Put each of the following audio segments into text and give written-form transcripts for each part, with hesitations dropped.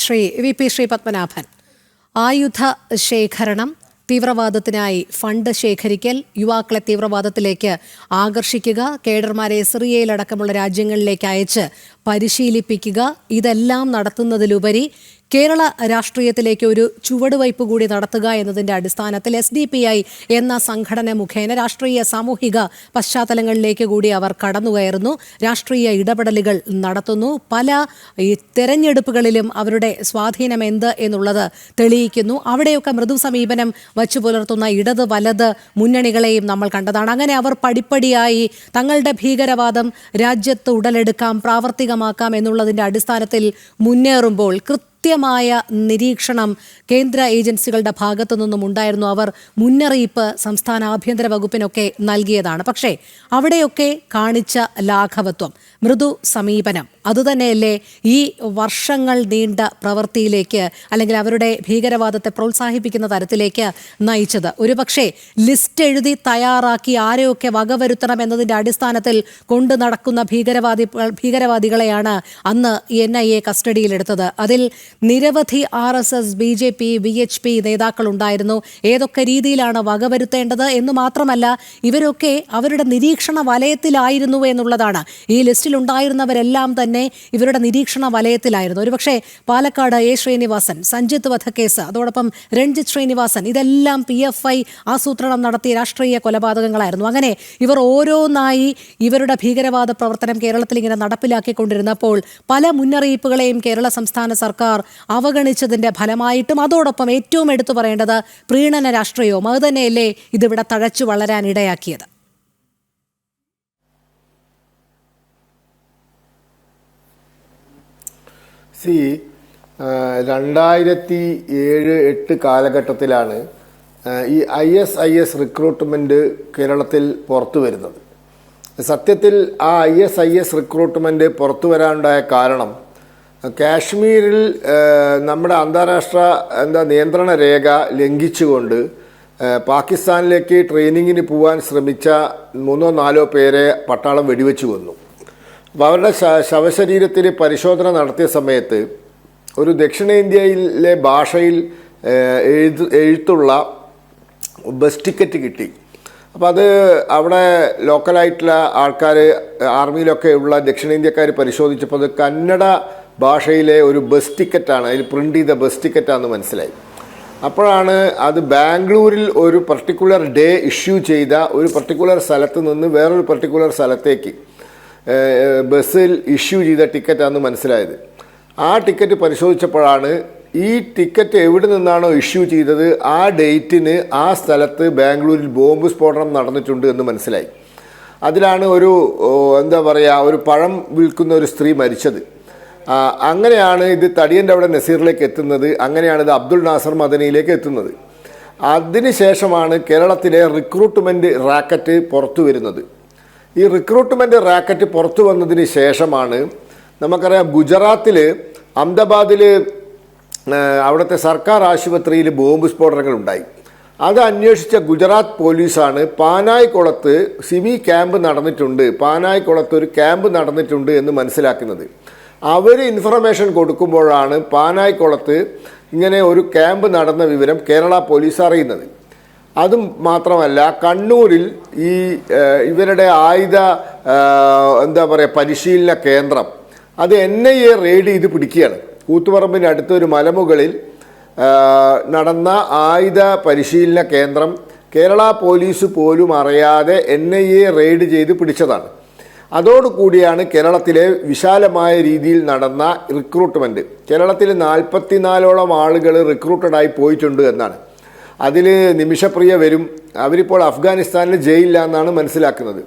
Shri V Padmanabhan, ആയുധ ശേഖരണം, തീവ്രവാദത്തിനായി fund ശേഖരിക്കൽ, യുവാക്കളെ തീവ്രവാദത്തിലേക്ക് ആകർഷിക്കുക, കേഡർമാരെ സിറിയയിലടക്കമുള്ള രാജ്യങ്ങളിലേക്ക് അയച്ച് പരിശീലിപ്പിക്കുക, ഇതെല്ലാം നടത്തുന്നതിലുപരി കേരള രാഷ്ട്രീയത്തിലേക്ക് ഒരു ചുവടുവയ്പ് കൂടി നടത്തുക എന്നതിൻ്റെ അടിസ്ഥാനത്തിൽ SDPI എന്ന സംഘടന മുഖേന രാഷ്ട്രീയ സാമൂഹിക പശ്ചാത്തലങ്ങളിലേക്ക് കൂടി അവർ കടന്നുകയറുന്നു, രാഷ്ട്രീയ ഇടപെടലുകൾ നടത്തുന്നു, പല തെരഞ്ഞെടുപ്പുകളിലും അവരുടെ സ്വാധീനം എന്ത് എന്നുള്ളത് തെളിയിക്കുന്നു. അവിടെയൊക്കെ മൃദു സമീപനം വച്ചു പുലർത്തുന്ന ഇടത് വലത് മുന്നണികളെയും നമ്മൾ കണ്ടതാണ്. അങ്ങനെ അവർ പടിപ്പടിയായി തങ്ങളുടെ ഭീകരവാദം രാജ്യത്ത് ഉടലെടുക്കാം, പ്രാവർത്തികമാക്കാം എന്നുള്ളതിൻ്റെ അടിസ്ഥാനത്തിൽ മുന്നേറുമ്പോൾ കൃത്യമായ നിരീക്ഷണം കേന്ദ്ര ഏജൻസികളുടെ ഭാഗത്തു നിന്നും ഉണ്ടായിരുന്നു. അവർ മുന്നറിയിപ്പ് സംസ്ഥാന ആഭ്യന്തര വകുപ്പിനൊക്കെ നൽകിയതാണ്. പക്ഷേ അവിടെയൊക്കെ കാണിച്ച ലാഘവത്വം, മൃദു സമീപനം അതുതന്നെയല്ലേ ഈ വർഷങ്ങൾ നീണ്ട പ്രവൃത്തിയിലേക്ക് അല്ലെങ്കിൽ അവരുടെ ഭീകരവാദത്തെ പ്രോത്സാഹിപ്പിക്കുന്ന തരത്തിലേക്ക് നയിച്ചത്? ഒരുപക്ഷെ ലിസ്റ്റ് എഴുതി തയ്യാറാക്കി ആരെയൊക്കെ വകവരുത്തണം എന്നതിൻ്റെ അടിസ്ഥാനത്തിൽ കൊണ്ടു നടക്കുന്ന ഭീകരവാദികളെയാണ് അന്ന് NIA കസ്റ്റഡിയിലെടുത്തത്. അതിൽ നിരവധി RSS, BJP, VHP നേതാക്കൾ ഉണ്ടായിരുന്നു. ഏതൊക്കെ രീതിയിലാണ് വകവരുത്തേണ്ടത് എന്ന് മാത്രമല്ല, ഇവരൊക്കെ അവരുടെ നിരീക്ഷണ വലയത്തിലായിരുന്നു എന്നുള്ളതാണ്. ഈ ലിസ്റ്റിൽ ഉണ്ടായിരുന്നവരെല്ലാം തന്നെ ഇവരുടെ നിരീക്ഷണ വലയത്തിലായിരുന്നു. ഒരുപക്ഷെ പാലക്കാട് A. ശ്രീനിവാസൻ, സഞ്ജിത്ത് വധക്കേസ്, അതോടൊപ്പം രഞ്ജിത്ത് ശ്രീനിവാസൻ, ഇതെല്ലാം PFI ആസൂത്രണം നടത്തിയ രാഷ്ട്രീയ കൊലപാതകങ്ങളായിരുന്നു. അങ്ങനെ ഇവർ ഓരോന്നായി ഇവരുടെ ഭീകരവാദ പ്രവർത്തനം കേരളത്തിൽ ഇങ്ങനെ നടപ്പിലാക്കിക്കൊണ്ടിരുന്നപ്പോൾ പല മുന്നറിയിപ്പുകളെയും കേരള സംസ്ഥാന സർക്കാർ അവഗണിച്ചതിന്റെ ഫലമായിട്ടും അതോടൊപ്പം ഏറ്റവും എടുത്തു പറയേണ്ടത് പ്രീണന രാഷ്ട്രീയവും അത് തന്നെയല്ലേ ഇതിവിടെ തഴച്ചു വളരാൻ ഇടയാക്കിയത്? 2007-08 കാലഘട്ടത്തിലാണ് ഈ ISIS റിക്രൂട്ട്മെൻറ്റ് കേരളത്തിൽ പുറത്തു വരുന്നത്. സത്യത്തിൽ ആ ISIS റിക്രൂട്ട്മെൻറ്റ് പുറത്തു വരാനുണ്ടായ കാരണം കാശ്മീരിൽ നമ്മുടെ അന്താരാഷ്ട്ര നിയന്ത്രണ രേഖ ലംഘിച്ചുകൊണ്ട് പാകിസ്ഥാനിലേക്ക് ട്രെയിനിങ്ങിന് പോകാൻ ശ്രമിച്ച 3-4 പേരെ പട്ടാളം വെടിവെച്ച് കൊന്നു. അപ്പോൾ അവരുടെ ശവശരീരത്തിൽ പരിശോധന നടത്തിയ സമയത്ത് ഒരു ദക്ഷിണേന്ത്യയിലെ ഭാഷയിൽ എഴുത്തുള്ള ബസ് ടിക്കറ്റ് കിട്ടി. അപ്പോൾ അത് അവിടെ ലോക്കലായിട്ടുള്ള ആൾക്കാർ, ആർമിയിലൊക്കെ ഉള്ള ദക്ഷിണേന്ത്യക്കാർ പരിശോധിച്ചപ്പോൾ അത് കന്നഡ ഭാഷയിലെ ഒരു ബസ് ടിക്കറ്റാണ്, അതിൽ പ്രിൻ്റ് ചെയ്ത ബസ് ടിക്കറ്റാണെന്ന് മനസ്സിലായി. അപ്പോഴാണ് അത് ബാംഗ്ലൂരിൽ ഒരു പർട്ടിക്കുലർ ഡേ ഇഷ്യൂ ചെയ്ത ഒരു പർട്ടിക്കുലർ സ്ഥലത്ത് നിന്ന് വേറൊരു പർട്ടിക്കുലർ സ്ഥലത്തേക്ക് ബസ്സിൽ ഇഷ്യൂ ചെയ്ത ടിക്കറ്റാണെന്ന് മനസ്സിലായത്. ആ ടിക്കറ്റ് പരിശോധിച്ചപ്പോഴാണ് ഈ ടിക്കറ്റ് എവിടെ നിന്നാണോ ഇഷ്യൂ ചെയ്തത് ആ ഡേറ്റിന് ആ സ്ഥലത്ത് ബാംഗ്ലൂരിൽ ബോംബ് സ്ഫോടനം നടന്നിട്ടുണ്ട് എന്ന് മനസ്സിലായി. അതിലാണ് ഒരു ഒരു പഴം വിൽക്കുന്ന ഒരു സ്ത്രീ മരിച്ചത്. അങ്ങനെയാണ് ഇത് തടിയൻ്റെ അവിടെ നസീറിലേക്ക് എത്തുന്നത്. അങ്ങനെയാണ് ഇത് അബ്ദുൾ നാസർ മദനിയിലേക്ക് എത്തുന്നത്. അതിനുശേഷമാണ് കേരളത്തിലെ റിക്രൂട്ട്മെൻറ്റ് റാക്കറ്റ് പുറത്തു വരുന്നത്. ഈ റിക്രൂട്ട്മെൻറ്റ് റാക്കറ്റ് പുറത്തു വന്നതിന് ശേഷമാണ് നമുക്കറിയാം ഗുജറാത്തിൽ അഹമ്മദാബാദിൽ അവിടുത്തെ സർക്കാർ ആശുപത്രിയിൽ ബോംബ് സ്ഫോടനങ്ങൾ ഉണ്ടായി. അത് അന്വേഷിച്ച ഗുജറാത്ത് പോലീസാണ് പാനായിക്കുളത്ത് സിമി ക്യാമ്പ് നടന്നിട്ടുണ്ട്, പാനായിക്കുളത്ത് ഒരു ക്യാമ്പ് നടന്നിട്ടുണ്ട് എന്ന് മനസ്സിലാക്കുന്നത്. അവർ ഇൻഫർമേഷൻ കൊടുക്കുമ്പോഴാണ് പാനായിക്കുളത്ത് ഇങ്ങനെ ഒരു ക്യാമ്പ് നടന്ന വിവരം കേരള പോലീസ് അറിയുന്നത്. അതും മാത്രമല്ല, കണ്ണൂരിൽ ഈ ഇവരുടെ ആയുധ പരിശീലന കേന്ദ്രം അത് NIA റെയ്ഡ് ചെയ്ത് പിടിക്കുകയാണ്. കൂത്തുപറമ്പിൻ്റെ അടുത്തൊരു മലമുകളിൽ നടന്ന ആയുധ പരിശീലന കേന്ദ്രം കേരള പോലീസ് പോലും അറിയാതെ NIA റെയ്ഡ് ചെയ്ത് പിടിച്ചതാണ്. അതോടുകൂടിയാണ് കേരളത്തിലെ വിശാലമായ രീതിയിൽ നടന്ന റിക്രൂട്ട്മെൻറ്റ്. കേരളത്തിൽ 44ഓളം ആളുകൾ റിക്രൂട്ടഡായി പോയിട്ടുണ്ട് എന്നാണ്. അതിൽ നിമിഷപ്രിയ വരും. അവരിപ്പോൾ അഫ്ഗാനിസ്ഥാനിൽ ജയിലിലാണെന്നാണ് മനസ്സിലാക്കുന്നത്.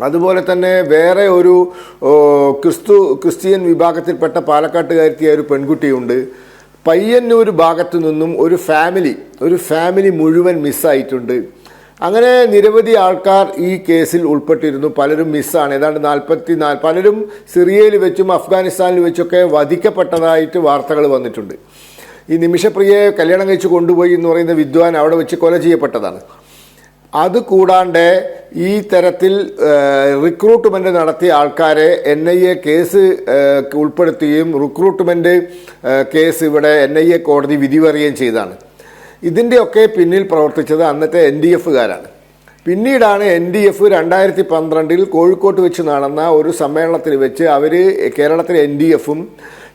അതുപോലെ തന്നെ വേറെ ഒരു ക്രിസ്ത്യൻ വിഭാഗത്തിൽപ്പെട്ട പാലക്കാട്ടുകാരിയായ ഒരു പെൺകുട്ടിയുണ്ട്. പയ്യന്നൂർ ഭാഗത്തു നിന്നും ഒരു ഫാമിലി മുഴുവൻ മിസ്സായിട്ടുണ്ട്. അങ്ങനെ നിരവധി ആൾക്കാർ ഈ കേസിൽ ഉൾപ്പെട്ടിരുന്നു. പലരും മിസ്സാണ്. ഏതാണ്ട് 44 പലരും സിറിയയിൽ വെച്ചും അഫ്ഗാനിസ്ഥാനിൽ വെച്ചൊക്കെ വധിക്കപ്പെട്ടതായിട്ട് വാർത്തകൾ വന്നിട്ടുണ്ട്. ഈ നിമിഷപ്രിയയെ കല്യാണം കഴിച്ച് കൊണ്ടുപോയി എന്ന് പറയുന്ന വിദ്വാൻ അവിടെ വെച്ച് കൊല ചെയ്യപ്പെട്ടതാണ്. അതുകൂടാണ്ട് ഈ തരത്തിൽ റിക്രൂട്ട്മെൻറ്റ് നടത്തിയ ആൾക്കാരെ NIA കേസ് ഉൾപ്പെടുത്തുകയും റിക്രൂട്ട്മെൻറ്റ് കേസ് ഇവിടെ NIA കോടതി വിധി പറയുകയും ചെയ്തതാണ്. ഇതിൻ്റെയൊക്കെ പിന്നിൽ പ്രവർത്തിച്ചത് അന്നത്തെ NDF-കാരാണ്. പിന്നീടാണ് NDF 2012 കോഴിക്കോട്ട് വെച്ച് നടന്ന ഒരു സമ്മേളനത്തിൽ വെച്ച് അവർ കേരളത്തിലെ NDF-ഉം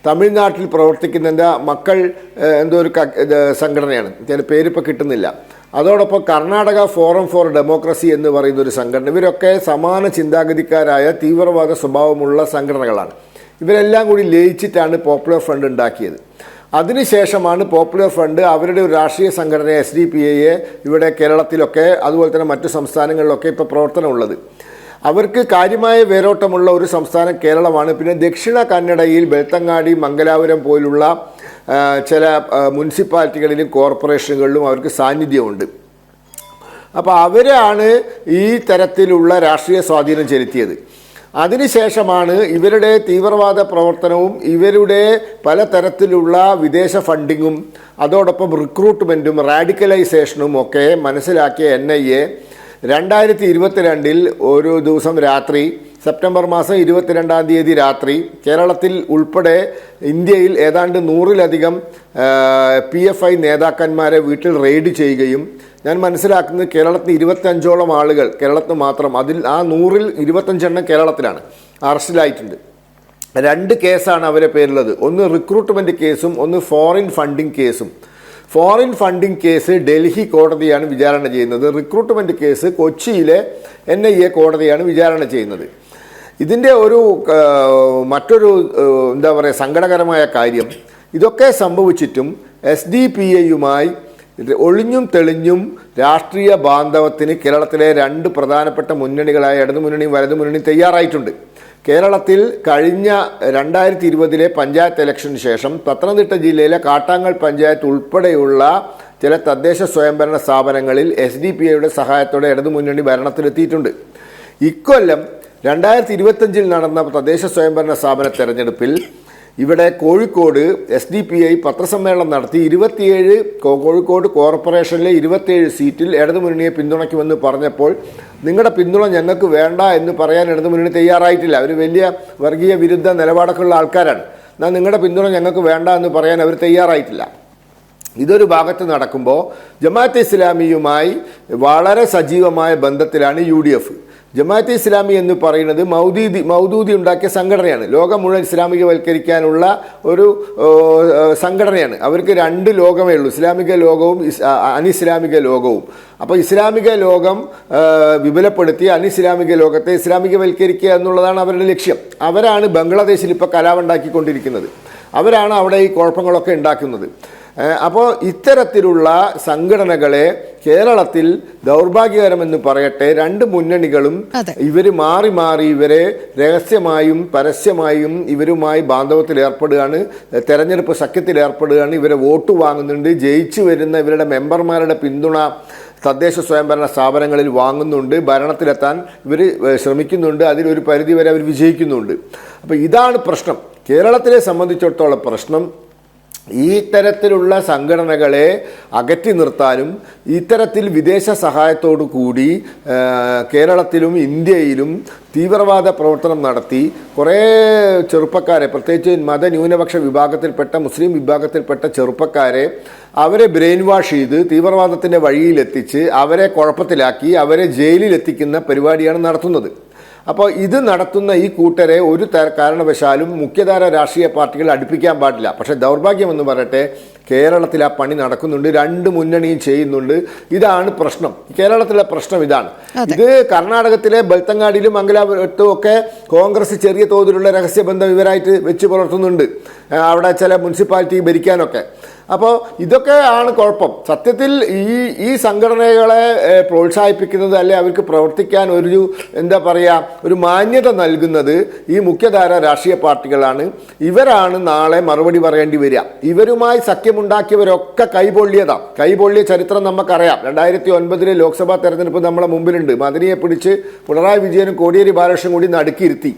തമിഴ്നാട്ടിൽ പ്രവർത്തിക്കുന്നതിൻ്റെ മക്കൾ എന്തോ ഒരു സംഘടനയാണ്, ചില പേരിപ്പോൾ കിട്ടുന്നില്ല, അതോടൊപ്പം കർണാടക ഫോറം ഫോർ ഡെമോക്രസി എന്ന് പറയുന്ന ഒരു സംഘടന, ഇവരൊക്കെ സമാന ചിന്താഗതിക്കാരായ തീവ്രവാദ സ്വഭാവമുള്ള സംഘടനകളാണ്. ഇവരെല്ലാം കൂടി ലയിച്ചിട്ടാണ് പോപ്പുലർ ഫ്രണ്ട് ഉണ്ടാക്കിയത്. അതിനുശേഷമാണ് പോപ്പുലർ ഫ്രണ്ട് അവരുടെ ഒരു രാഷ്ട്രീയ സംഘടന SDPI ഇവിടെ കേരളത്തിലൊക്കെ അതുപോലെ തന്നെ മറ്റു സംസ്ഥാനങ്ങളിലൊക്കെ ഇപ്പോൾ പ്രവർത്തനമുള്ളത്. അവർക്ക് കാര്യമായ വേരോട്ടമുള്ള ഒരു സംസ്ഥാനം കേരളമാണ്. പിന്നെ ദക്ഷിണ കന്നഡയിൽ ബെൽത്തങ്ങാടി, മംഗലാപുരം പോലുള്ള ചില മുനിസിപ്പാലിറ്റികളിലും കോർപ്പറേഷനുകളിലും അവർക്ക് സാന്നിധ്യമുണ്ട്. അപ്പോൾ അവരാണ് ഈ തരത്തിലുള്ള രാഷ്ട്രീയ സ്വാധീനം ചെലുത്തിയത്. അതിനുശേഷമാണ് ഇവരുടെ തീവ്രവാദ പ്രവർത്തനവും ഇവരുടെ പലതരത്തിലുള്ള വിദേശ ഫണ്ടിങ്ങും അതോടൊപ്പം റിക്രൂട്ട്മെൻറ്റും റാഡിക്കലൈസേഷനും ഒക്കെ മനസ്സിലാക്കിയ NIA 2022 ഒരു ദിവസം രാത്രി സെപ്റ്റംബർ മാസം 22-ാം തീയതി രാത്രി കേരളത്തിൽ ഉൾപ്പെടെ ഇന്ത്യയിൽ ഏതാണ്ട് 100-ലധികം PFI നേതാക്കന്മാരെ വീട്ടിൽ റെയ്ഡ് ചെയ്യുകയും, ഞാൻ മനസ്സിലാക്കുന്നത് കേരളത്തിൽ 25ഓളം ആളുകൾ, കേരളത്തിൽ മാത്രം, അതിൽ ആ 100-ൽ 25 കേരളത്തിലാണ് അറസ്റ്റിലായിട്ടുണ്ട്. 2 കേസാണ് അവരെ പേരുള്ളത്. ഒന്ന് റിക്രൂട്ട്മെൻറ്റ് കേസും ഒന്ന് ഫോറിൻ ഫണ്ടിങ് കേസും. ഫോറിൻ ഫണ്ടിങ് കേസ് ഡൽഹി കോടതിയാണ് വിചാരണ ചെയ്യുന്നത്. റിക്രൂട്ട്മെൻറ്റ് കേസ് കൊച്ചിയിലെ NIA കോടതിയാണ് വിചാരണ ചെയ്യുന്നത്. ഇതിൻ്റെ ഒരു മറ്റൊരു എന്താ പറയുക സങ്കടകരമായ കാര്യം, ഇതൊക്കെ സംഭവിച്ചിട്ടും SDPI-യുമായി ഒളിഞ്ഞും തെളിഞ്ഞും രാഷ്ട്രീയ ബാന്ധവത്തിന് കേരളത്തിലെ 2 പ്രധാനപ്പെട്ട മുന്നണികളായ ഇടതുമുന്നണിയും വലതുമുന്നണിയും തയ്യാറായിട്ടുണ്ട്. കേരളത്തിൽ കഴിഞ്ഞ 2020 പഞ്ചായത്ത് ഇലക്ഷന് ശേഷം പത്തനംതിട്ട ജില്ലയിലെ കാട്ടാങ്ങൽ പഞ്ചായത്ത് ഉൾപ്പെടെയുള്ള ചില തദ്ദേശ സ്വയംഭരണ സ്ഥാപനങ്ങളിൽ SDPI-യുടെ സഹായത്തോടെ ഇടതുമുന്നണി ഭരണത്തിലെത്തിയിട്ടുണ്ട്. ഇക്കൊല്ലം 2025 നടന്ന തദ്ദേശ സ്വയംഭരണ സ്ഥാപന തെരഞ്ഞെടുപ്പിൽ ഇവിടെ കോഴിക്കോട് SDPI പത്രസമ്മേളനം നടത്തി 27 കോഴിക്കോട് കോർപ്പറേഷനിലെ 27 സീറ്റിൽ ഇടതുമുന്നണിയെ പിന്തുണയ്ക്കുമെന്ന് പറഞ്ഞപ്പോൾ നിങ്ങളുടെ പിന്തുണ ഞങ്ങൾക്ക് വേണ്ട എന്ന് പറയാൻ ഇടതുമുന്നണി തയ്യാറായിട്ടില്ല. അവർ വലിയ വർഗീയ വിരുദ്ധ നിലപാടൊക്കെ ഉള്ള ആൾക്കാരാണ്. എന്നാൽ നിങ്ങളുടെ പിന്തുണ ഞങ്ങൾക്ക് വേണ്ട എന്ന് പറയാൻ അവർ തയ്യാറായിട്ടില്ല. ഇതൊരു ഭാഗത്ത് നടക്കുമ്പോൾ ജമാഅത്തെ ഇസ്ലാമിയുമായി വളരെ സജീവമായ ബന്ധത്തിലാണ് UDF. ജമാഅത്തെ ഇസ്ലാമി എന്ന് പറയുന്നത് മൗദൂദി ഉണ്ടാക്കിയ സംഘടനയാണ്. ലോകം മുഴുവൻ ഇസ്ലാമികവൽക്കരിക്കാനുള്ള ഒരു സംഘടനയാണ്. അവർക്ക് 2 ലോകമേ ഉള്ളൂ, ഇസ്ലാമിക ലോകവും അനിസ്ലാമിക ലോകവും. അപ്പോൾ ഇസ്ലാമിക ലോകം വിപുലപ്പെടുത്തി അനിസ്ലാമിക ലോകത്തെ ഇസ്ലാമികവൽക്കരിക്കുക എന്നുള്ളതാണ് അവരുടെ ലക്ഷ്യം. അവരാണ് ബംഗ്ലാദേശിൽ ഇപ്പോൾ കലാപുണ്ടാക്കിക്കൊണ്ടിരിക്കുന്നത്. അവരാണ് അവിടെ ഈ കുഴപ്പങ്ങളൊക്കെ ഉണ്ടാക്കുന്നത്. അപ്പോൾ ഇത്തരത്തിലുള്ള സംഘടനകളെ കേരളത്തിൽ ദൗർഭാഗ്യകരമെന്ന് പറയട്ടെ 2 മുന്നണികളും ഇവർ മാറി മാറി ഇവരെ രഹസ്യമായും പരസ്യമായും ഇവരുമായി ബാന്ധവത്തിൽ ഏർപ്പെടുകയാണ്, തെരഞ്ഞെടുപ്പ് സഖ്യത്തിൽ ഏർപ്പെടുകയാണ്, ഇവരെ വോട്ട് വാങ്ങുന്നുണ്ട്, ജയിച്ചു വരുന്ന ഇവരുടെ മെമ്പർമാരുടെ പിന്തുണ തദ്ദേശ സ്വയംഭരണ സ്ഥാപനങ്ങളിൽ വാങ്ങുന്നുണ്ട്, ഭരണത്തിലെത്താൻ ഇവർ ശ്രമിക്കുന്നുണ്ട്, അതിലൊരു പരിധിവരെ അവർ വിജയിക്കുന്നുണ്ട്. അപ്പോൾ ഇതാണ് പ്രശ്നം. കേരളത്തിലെ സംബന്ധിച്ചിടത്തോളം പ്രശ്നം ഈ തരത്തിലുള്ള സംഘടനകളെ അകറ്റി നിർത്താനും ഇത്തരത്തിൽ വിദേശ സഹായത്തോടു കൂടി കേരളത്തിലും ഇന്ത്യയിലും തീവ്രവാദ പ്രവർത്തനം നടത്തി കുറേ ചെറുപ്പക്കാരെ, പ്രത്യേകിച്ച് മതന്യൂനപക്ഷ വിഭാഗത്തിൽപ്പെട്ട മുസ്ലിം വിഭാഗത്തിൽപ്പെട്ട ചെറുപ്പക്കാരെ അവരെ ബ്രെയിൻ വാഷ് ചെയ്ത് തീവ്രവാദത്തിൻ്റെ വഴിയിലെത്തിച്ച് അവരെ കുഴപ്പത്തിലാക്കി അവരെ ജയിലിലെത്തിക്കുന്ന പരിപാടിയാണ് നടത്തുന്നത്. അപ്പോൾ ഇത് നടത്തുന്ന ഈ കൂട്ടരെ ഒരു കാരണവശാലും മുഖ്യധാര രാഷ്ട്രീയ പാർട്ടികൾ അടുപ്പിക്കാൻ പാടില്ല. പക്ഷേ ദൗർഭാഗ്യമെന്ന് പറയട്ടെ, കേരളത്തിൽ ആ പണി നടക്കുന്നുണ്ട്, 2 മുന്നണിയും ചെയ്യുന്നുണ്ട്. ഇതാണ് പ്രശ്നം. കേരളത്തിലെ പ്രശ്നം ഇതാണ്. ഇത് കർണാടകത്തിലെ ബെൽത്തങ്ങാടിയിലും മംഗലാപുരത്തും ഒക്കെ കോൺഗ്രസ് ചെറിയ തോതിലുള്ള രഹസ്യബന്ധം ഇവരായിട്ട് വെച്ച് പുലർത്തുന്നുണ്ട്, അവിടെ ചില മുനിസിപ്പാലിറ്റി ഭരിക്കാനൊക്കെ. അപ്പോൾ ഇതൊക്കെ ആണ് കുഴപ്പം. സത്യത്തിൽ ഈ സംഘടനകളെ പ്രോത്സാഹിപ്പിക്കുന്നത് അല്ലെ അവർക്ക് പ്രവർത്തിക്കാൻ ഒരു എന്താ പറയുക ഒരു മാന്യത നൽകുന്നത് ഈ മുഖ്യധാര രാഷ്ട്രീയ പാർട്ടികളാണ്. ഇവരാണ് നാളെ മറുപടി പറയേണ്ടി വരിക. ഇവരുമായി സഖ്യമുണ്ടാക്കിയവരൊക്കെ കൈപൊള്ളിയ ചരിത്രം നമുക്കറിയാം. 2009 ലോക്സഭാ തെരഞ്ഞെടുപ്പ് നമ്മളെ മുമ്പിലുണ്ട്. മദനിയെ പിടിച്ച് പിണറായി വിജയനും കോടിയേരി ബാലകൃഷ്ണനും കൂടി നടുക്കിയിരുത്തി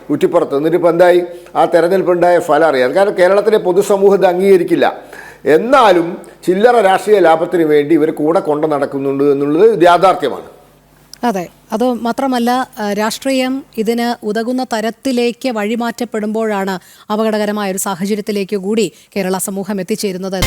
കുറ്റിപ്പുറത്ത്. എന്നിട്ടിപ്പോൾ എന്തായി? ആ തെരഞ്ഞെടുപ്പുണ്ടായ ഫലം അറിയാം. കാരണം കേരളത്തിലെ പൊതുസമൂഹം ഇത് അംഗീകരിക്കില്ല. എന്നാലും ചില്ലറ രാഷ്ട്രീയ ലാഭത്തിന് വേണ്ടി ഇവർ കൂടെ കൊണ്ടു നടക്കുന്നുണ്ട് എന്നുള്ളത് യാഥാർത്ഥ്യമാണ്. അതെ, അത് മാത്രമല്ല രാഷ്ട്രീയം ഇതിന് ഉതകുന്ന തരത്തിലേക്ക് വഴിമാറ്റപ്പെടുമ്പോഴാണ് അപകടകരമായ ഒരു സാഹചര്യത്തിലേക്ക് കൂടി കേരള സമൂഹം എത്തിച്ചേരുന്നത്.